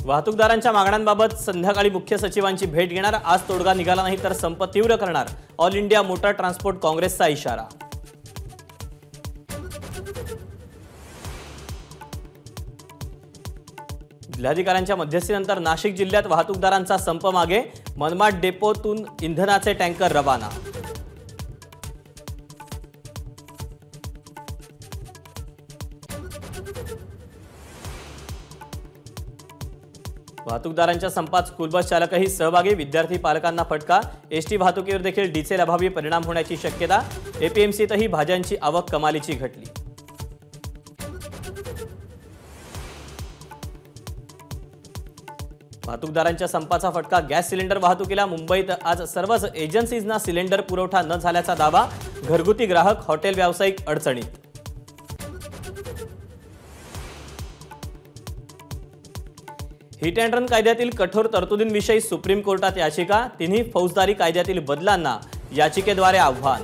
वाहतूकदारांच्या मागण्यांबाबत संध्याकाळी मुख्य सचिवांची भेट घेणार। आज तोडगा निघाला नाही तर संप तीव्र करणार। ऑल इंडिया मोटर ट्रान्सपोर्ट काँग्रेसचा इशारा। जिल्हाधिकाऱ्यांच्या मध्यस्थीनंतर नाशिक जिल्ह्यात वाहतूकदारांचा संप मागे। मनमाड डेपोतून इंधनाचे टँकर रवाना। वाहतूकदारांच्या संपात स्कूल बस चालकही सहभागी। विद्यार्थी पालकांना फटका। एसटी वाहतुकीवर देखील डिझेल अभावी परिणाम होण्याची शक्यता। एपीएमसीतही भाज्यांची आवक कमालीची घटली। वाहतूकदारांच्या संपाचा फटका गॅस सिलेंडर वाहतुकीला। मुंबईत आज सर्वच एजन्सीजना सिलेंडर पुरवठा न झाल्याचा दावा। घरगुती ग्राहक, हॉटेल व्यावसायिक अडचणीत। हिट अँड रन कायद्यातील कठोर तरतुदींविषयी सुप्रीम कोर्टात याचिका। तिन्ही फौजदारी कायद्यातील बदलांना याचिकेद्वारे आव्हान।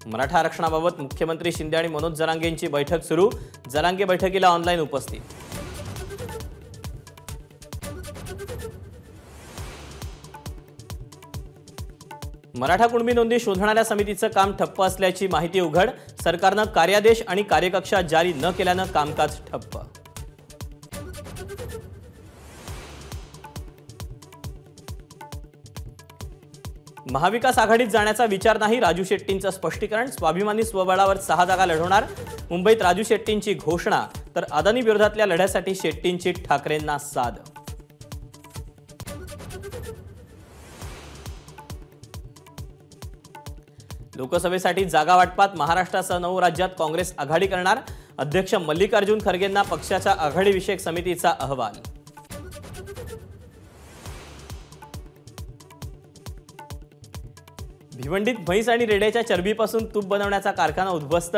मराठा आरक्षणाबाबत मुख्यमंत्री शिंदे आणि मनोज जरांगेंची बैठक सुरू। जरांगे बैठकीला ऑनलाईन उपस्थित। मराठा कुणबी नोंदी शोधणाऱ्या समितीचं काम ठप्प असल्याची माहिती उघड। सरकारनं कार्यादेश आणि कार्यकक्षा जारी न केल्यानं कामकाज ठप्प। महाविकास आघाडीत जाण्याचा विचार नाही, राजू शेट्टींचं स्पष्टीकरण। स्वाभिमानी स्वबळावर 6 जागा लढवणार। मुंबईत राजू शेट्टींची घोषणा, तर अदानी विरोधातल्या लढ्यासाठी शेट्टींची ठाकरेंना साद। लोकसभेसाठी जागा वाटपात महाराष्ट्रासह 9 राज्यात काँग्रेस आघाडी करणार। अध्यक्ष मल्लिकार्जुन खरगेंना पक्षाच्या आघाडी विषयक समितीचा अहवाल। भिवंडीत म्हैस आणि रेड्याच्या चरबीपासून तूप बनवण्याचा कारखाना उद्ध्वस्त।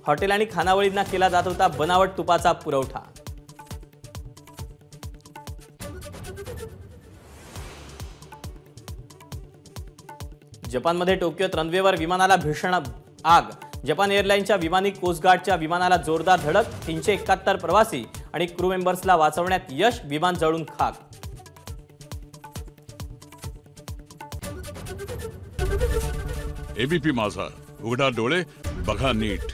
हॉटेल आणि खानावळींना केला जात होता बनावट तुपाचा पुरवठा। जपानमध्ये टोकियोत रनवेवर विमानाला भीषण आग। जपान एअरलाईनच्या विमानी कोस्ट गार्डच्या विमानाला जोरदार धडक। 371 प्रवासी आणि क्रू मेंबर्सला वाचवण्यात यश। विमान जळून खाक। एबीपी माझा, उघडा डोळे बघा नीट।